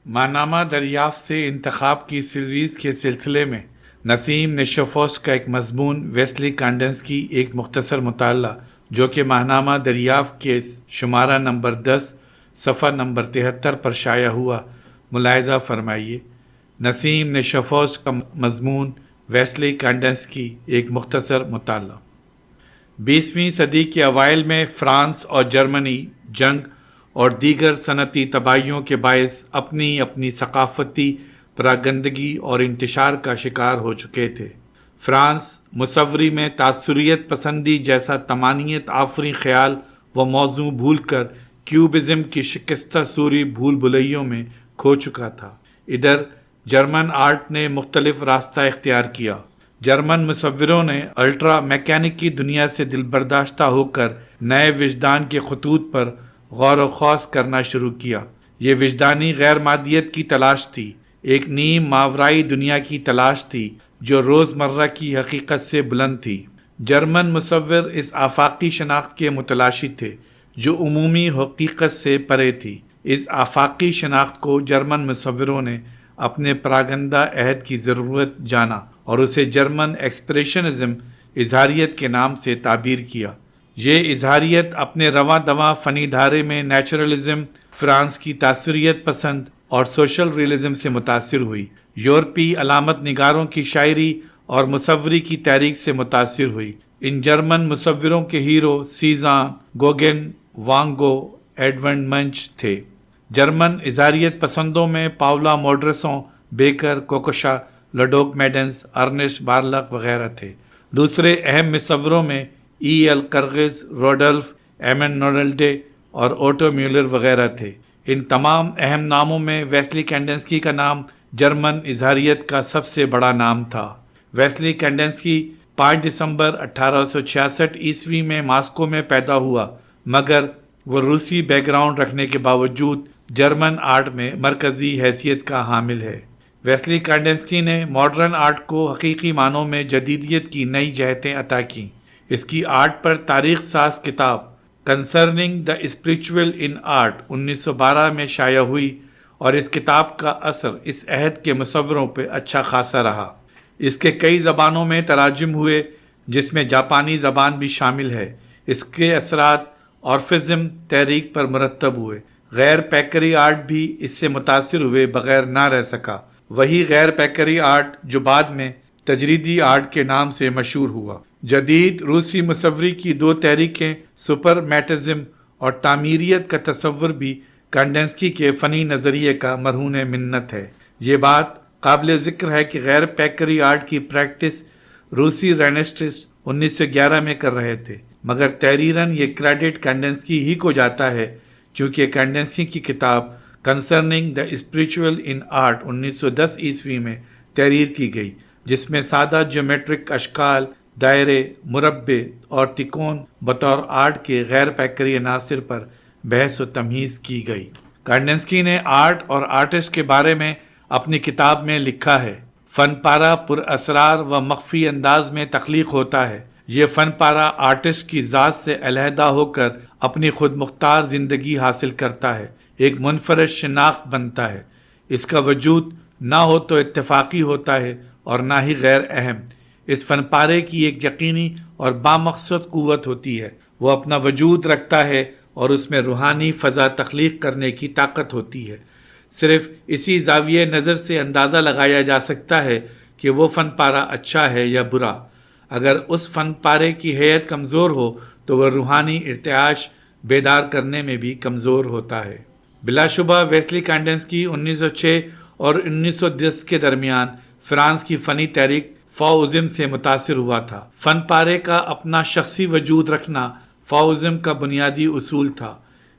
ماہنامہ دریافت سے انتخاب کی سیریز کے سلسلے میں نسیم نشفوس کا ایک مضمون ویسلی کانڈنسکی ایک مختصر مطالعہ جو کہ ماہنامہ دریافت کے شمارہ نمبر 10 صفحہ نمبر 73 پر شائع ہوا ملاحظہ فرمائیے۔ نسیم نشفوس کا مضمون ویسلی کانڈنسکی ایک مختصر مطالعہ۔ 20ویں صدی کے اوائل میں فرانس اور جرمنی جنگ اور دیگر صنعتی تباہیوں کے باعث اپنی ثقافتی پراگندگی اور انتشار کا شکار ہو چکے تھے۔ فرانس مصوری میں تاثریت پسندی جیسا طمانینت آفریں خیال و موضوع بھول کر کیوبزم کی شکستہ صوری بھول بھلیوں میں کھو چکا تھا۔ ادھر جرمن آرٹ نے مختلف راستہ اختیار کیا۔ جرمن مصوروں نے الٹرا میکینک کی دنیا سے دل برداشتہ ہو کر نئے وجدان کے خطوط پر غور و خوض کرنا شروع کیا۔ یہ وجدانی غیر مادیت کی تلاش تھی، ایک نیم ماورائی دنیا کی تلاش تھی جو روزمرہ کی حقیقت سے بلند تھی۔ جرمن مصور اس آفاقی شناخت کے متلاشی تھے جو عمومی حقیقت سے پرے تھی۔ اس آفاقی شناخت کو جرمن مصوروں نے اپنے پراگندہ عہد کی ضرورت جانا اور اسے جرمن ایکسپریشنزم اظہاریت کے نام سے تعبیر کیا۔ یہ اظہاریت اپنے رواں دواں فنی دھارے میں نیچرلزم، فرانس کی تاثریت پسند اور سوشل ریئلزم سے متاثر ہوئی۔ یورپی علامت نگاروں کی شاعری اور مصوری کی تحریک سے متاثر ہوئی۔ ان جرمن مصوروں کے ہیرو سیزان، گوگن، وان گو، ایڈونڈ منچ تھے۔ جرمن اظہاریت پسندوں میں پاولا موڈرسوں، بیکر، کوکوشا، لڈوک میڈنز، ارنسٹ بارلق وغیرہ تھے۔ دوسرے اہم مصوروں میں ای ایل کرغز، روڈلف ایمنولڈے اور اوٹو میولر وغیرہ تھے۔ ان تمام اہم ناموں میں ویسلی کانڈنسکی کا نام جرمن اظہاریت کا سب سے بڑا نام تھا۔ ویسلی کانڈنسکی 5 دسمبر 1866 عیسوی میں ماسکو میں پیدا ہوا، مگر وہ روسی بیک گراؤنڈ رکھنے کے باوجود جرمن آرٹ میں مرکزی حیثیت کا حامل ہے۔ ویسلی کانڈنسکی نے ماڈرن آرٹ کو حقیقی معنوں میں جدیدیت کی نئی جہتیں عطا کیں۔ اس کی آرٹ پر تاریخ ساز کتاب concerning the spiritual in art 1912 میں شائع ہوئی اور اس کتاب کا اثر اس عہد کے مصوروں پہ اچھا خاصا رہا۔ اس کے کئی زبانوں میں تراجم ہوئے جس میں جاپانی زبان بھی شامل ہے۔ اس کے اثرات اورفزم تحریک پر مرتب ہوئے۔ غیر پیکری آرٹ بھی اس سے متاثر ہوئے بغیر نہ رہ سکا، وہی غیر پیکری آرٹ جو بعد میں تجریدی آرٹ کے نام سے مشہور ہوا۔ جدید روسی مصوری کی دو تحریکیں سپرمیٹزم اور تعمیریت کا تصور بھی کانڈنسکی کے فنی نظریے کا مرہون منت ہے۔ یہ بات قابل ذکر ہے کہ غیر پیکری آرٹ کی پریکٹس روسی رینیسٹس 1911 میں کر رہے تھے، مگر تحریراً یہ کریڈٹ کانڈنسکی ہی کو جاتا ہے کیونکہ کانڈنسکی کی کتاب concerning the spiritual in art 1910 عیسوی میں تحریر کی گئی، جس میں سادہ جیومیٹرک اشکال، دائرے، مربع اور تکون بطور آرٹ کے غیر پیکری عناصر پر بحث و تمہیز کی گئی۔ کانڈنسکی نے آرٹ اور آرٹسٹ کے بارے میں اپنی کتاب میں لکھا ہے، فن پارہ پر اسرار و مخفی انداز میں تخلیق ہوتا ہے۔ یہ فن پارہ آرٹسٹ کی ذات سے علیحدہ ہو کر اپنی خود مختار زندگی حاصل کرتا ہے، ایک منفرد شناخت بنتا ہے۔ اس کا وجود نہ ہو تو اتفاقی ہوتا ہے اور نہ ہی غیر اہم۔ اس فن پارے کی ایک یقینی اور بامقصد قوت ہوتی ہے، وہ اپنا وجود رکھتا ہے اور اس میں روحانی فضا تخلیق کرنے کی طاقت ہوتی ہے۔ صرف اسی زاویہ نظر سے اندازہ لگایا جا سکتا ہے کہ وہ فن پارہ اچھا ہے یا برا۔ اگر اس فن پارے کی ہیئت کمزور ہو تو وہ روحانی ارتعاش بیدار کرنے میں بھی کمزور ہوتا ہے۔ بلا شبہ ویسلی کانڈنسکی 1906 اور 1910 کے درمیان فرانس کی فنی تحریک فاؤزم سے متاثر ہوا تھا۔ فن پارے کا اپنا شخصی وجود رکھنا فاؤزم کا بنیادی اصول تھا۔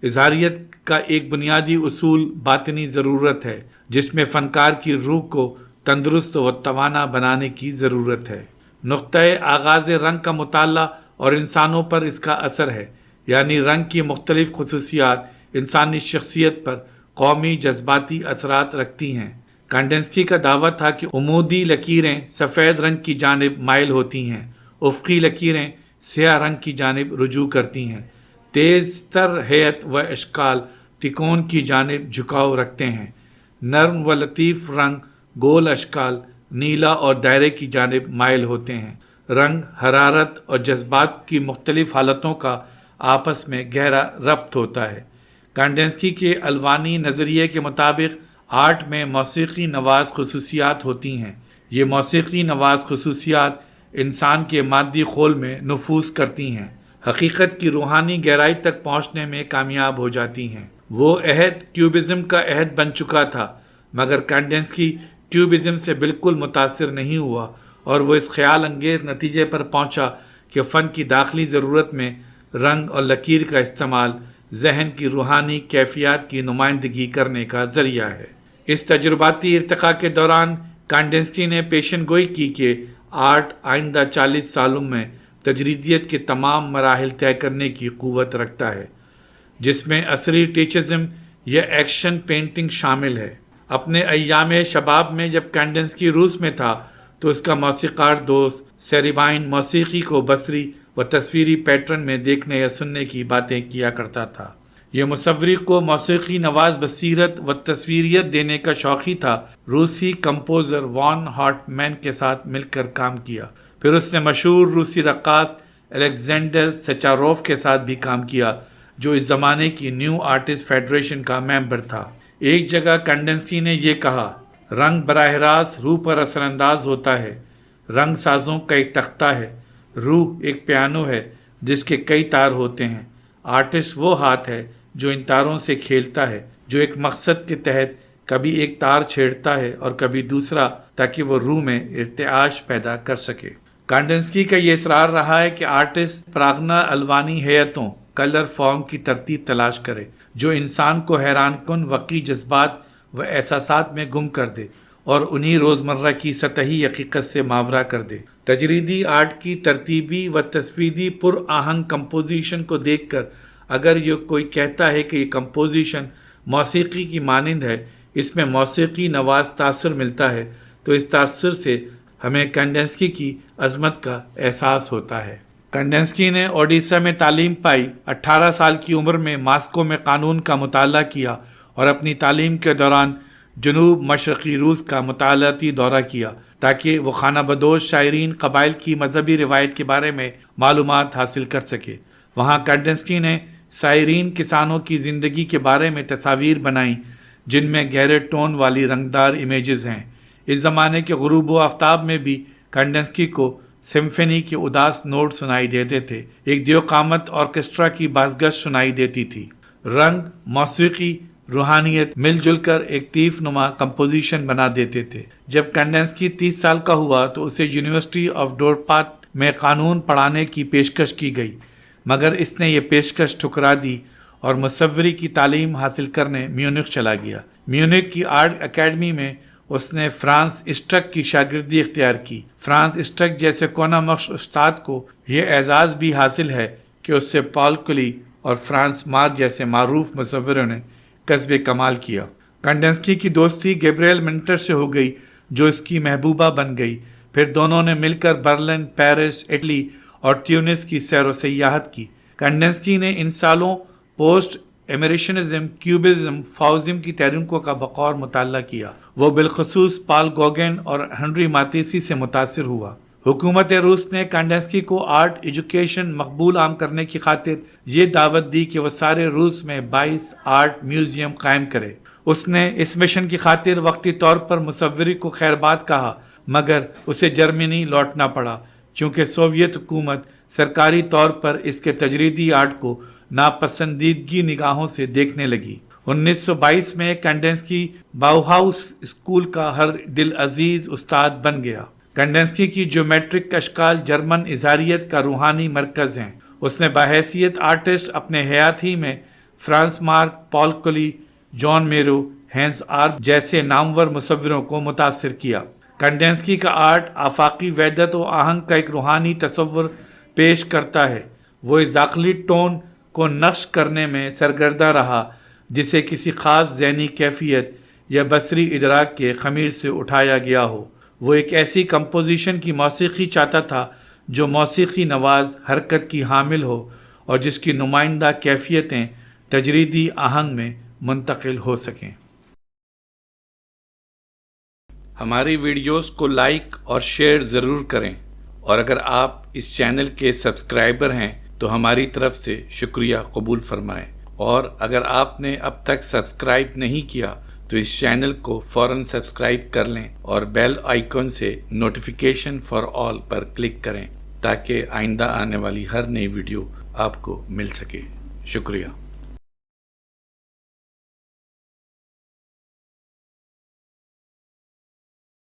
اظہاریت کا ایک بنیادی اصول باطنی ضرورت ہے جس میں فنکار کی روح کو تندرست و توانا بنانے کی ضرورت ہے۔ نقطۂ آغاز رنگ کا مطالعہ اور انسانوں پر اس کا اثر ہے، یعنی رنگ کی مختلف خصوصیات انسانی شخصیت پر قومی جذباتی اثرات رکھتی ہیں۔ کانڈنسکی کا دعویٰ تھا کہ عمودی لکیریں سفید رنگ کی جانب مائل ہوتی ہیں، افقی لکیریں سیاہ رنگ کی جانب رجوع کرتی ہیں، تیز تر ہیئت و اشکال تکون کی جانب جھکاؤ رکھتے ہیں۔ نرم و لطیف رنگ گول اشکال نیلا اور دائرے کی جانب مائل ہوتے ہیں۔ رنگ حرارت اور جذبات کی مختلف حالتوں کا آپس میں گہرا ربط ہوتا ہے۔ کانڈینسکی کے الوانی نظریے کے مطابق آرٹ میں موسیقی نواز خصوصیات ہوتی ہیں۔ یہ موسیقی نواز خصوصیات انسان کے مادی خول میں نفوذ کرتی ہیں، حقیقت کی روحانی گہرائی تک پہنچنے میں کامیاب ہو جاتی ہیں۔ وہ عہد کیوبزم کا عہد بن چکا تھا، مگر کانڈینسکی کیوبزم سے بالکل متاثر نہیں ہوا، اور وہ اس خیال انگیز نتیجے پر پہنچا کہ فن کی داخلی ضرورت میں رنگ اور لکیر کا استعمال ذہن کی روحانی کیفیات کی نمائندگی کرنے کا ذریعہ ہے۔ اس تجرباتی ارتقاء کے دوران کانڈینسکی نے پیشن گوئی کی کہ آرٹ آئندہ 40 سالوں میں تجریدیت کے تمام مراحل طے کرنے کی قوت رکھتا ہے، جس میں عصری ٹیچزم یا ایکشن پینٹنگ شامل ہے۔ اپنے ایام شباب میں جب کانڈینسکی روس میں تھا تو اس کا موسیقار دوست سیریبائن موسیقی کو بصری و تصویری پیٹرن میں دیکھنے یا سننے کی باتیں کیا کرتا تھا۔ یہ مصوری کو موسیقی نواز بصیرت و تصویریت دینے کا شوقی تھا۔ روسی کمپوزر وان ہارٹمین کے ساتھ مل کر کام کیا، پھر اس نے مشہور روسی رقاص الیگزینڈر سچاروف کے ساتھ بھی کام کیا، جو اس زمانے کی نیو آرٹسٹ فیڈریشن کا ممبر تھا۔ ایک جگہ کانڈینسکی نے یہ کہا، رنگ براہ راست روح پر اثر انداز ہوتا ہے۔ رنگ سازوں کا ایک تختہ ہے، روح ایک پیانو ہے جس کے کئی تار ہوتے ہیں۔ آرٹسٹ وہ ہاتھ ہے جو ان تاروں سے کھیلتا ہے، جو ایک مقصد کے تحت کبھی ایک تار چھیڑتا ہے اور کبھی دوسرا، تاکہ وہ روح میں ارتعاش پیدا کر سکے۔ کانڈینسکی کا یہ اصرار رہا ہے کہ آرٹسٹ پراگنا الوانی ہیئتوں کلر فارم کی ترتیب تلاش کرے جو انسان کو حیران کن وقی جذبات و احساسات میں گم کر دے اور انہی روزمرہ کی سطحی حقیقت سے ماورا کر دے۔ تجریدی آرٹ کی ترتیبی و تصویری پر آہنگ کمپوزیشن کو دیکھ کر اگر یہ کوئی کہتا ہے کہ یہ کمپوزیشن موسیقی کی مانند ہے، اس میں موسیقی نواز تاثر ملتا ہے، تو اس تاثر سے ہمیں کانڈینسکی کی عظمت کا احساس ہوتا ہے۔ کانڈینسکی نے اوڈیشہ میں تعلیم پائی۔ 18 سال کی عمر میں ماسکو میں قانون کا مطالعہ کیا اور اپنی تعلیم کے دوران جنوب مشرقی روس کا مطالعاتی دورہ کیا تاکہ وہ خانہ بدوش شاعرین قبائل کی مذہبی روایت کے بارے میں معلومات حاصل کر سکے۔ وہاں کانڈینسکی نے شاعرین کسانوں کی زندگی کے بارے میں تصاویر بنائیں جن میں گہرے ٹون والی رنگدار امیجز ہیں۔ اس زمانے کے غروب و آفتاب میں بھی کانڈینسکی کو سمفنی کے اداس نوٹ سنائی دیتے تھے، ایک دیو قامت آرکیسٹرا کی بازگشت سنائی دیتی تھی۔ رنگ، موسیقی، روحانیت مل جل کر ایک طیف نما کمپوزیشن بنا دیتے تھے۔ جب کانڈینسکی 30 سال کا ہوا تو اسے یونیورسٹی آف ڈورپاٹ میں قانون پڑھانے کی پیشکش کی گئی، مگر اس نے یہ پیشکش ٹھکرا دی اور مصوری کی تعلیم حاصل کرنے میونخ چلا گیا۔ میونخ کی آرٹ اکیڈمی میں اس نے فرانس اسٹرک کی شاگردی اختیار کی۔ فرانس اسٹرک جیسے کونا بخش استاد کو یہ اعزاز بھی حاصل ہے کہ اس سے پال کلی اور فرانس مار جیسے معروف مصوروں نے کسب کمال کیا۔ کانڈینسکی کی دوستی گیبریل منٹر سے ہو گئی جو اس کی محبوبہ بن گئی۔ پھر دونوں نے مل کر برلن، پیرس، اٹلی اور ٹیونس کی سیر و سیاحت کی۔ کانڈینسکی نے ان سالوں پوسٹ ایمریشنزم، کیوبزم، فاؤزم کی تحریکوں کا بقور مطالعہ کیا۔ وہ بالخصوص پال گوگن اور ہنری ماتیسی سے متاثر ہوا۔ حکومت روس نے کانڈینسکی کو آرٹ ایجوکیشن مقبول عام کرنے کی خاطر یہ دعوت دی کہ وہ سارے روس میں 22 آرٹ میوزیم قائم کرے۔ اس نے اس مشن کی خاطر وقتی طور پر مصوری کو خیرباد کہا، مگر اسے جرمنی لوٹنا پڑا کیونکہ سوویت حکومت سرکاری طور پر اس کے تجریدی آرٹ کو ناپسندیدگی نگاہوں سے دیکھنے لگی۔ 1922 میں کانڈینسکی باؤہاؤس اسکول کا ہر دل عزیز استاد بن گیا۔ کانڈینسکی کی جیومیٹرک اشکال جرمن اظہاریت کا روحانی مرکز ہیں۔ اس نے بحیثیت آرٹسٹ اپنے حیات ہی میں فرانس مارک، پال کلی، جان میرو، ہینس آرپ جیسے نامور مصوروں کو متاثر کیا۔ کانڈینسکی کا آرٹ آفاقی وحدت و آہنگ کا ایک روحانی تصور پیش کرتا ہے۔ وہ اس داخلی ٹون کو نقش کرنے میں سرگردہ رہا جسے کسی خاص ذہنی کیفیت یا بصری ادراک کے خمیر سے اٹھایا گیا ہو۔ وہ ایک ایسی کمپوزیشن کی موسیقی چاہتا تھا جو موسیقی نواز حرکت کی حامل ہو اور جس کی نمائندہ کیفیتیں تجریدی آہنگ میں منتقل ہو سکیں۔ ہماری ویڈیوز کو لائک اور شیئر ضرور کریں، اور اگر آپ اس چینل کے سبسکرائبر ہیں تو ہماری طرف سے شکریہ قبول فرمائیں، اور اگر آپ نے اب تک سبسکرائب نہیں کیا تو اس چینل کو فوراً سبسکرائب کر لیں اور بیل آئیکن سے notification for all per click کریں تاکہ آئندہ آنے والی ہر نئی ویڈیو آپ کو مل سکے۔ شکریہ۔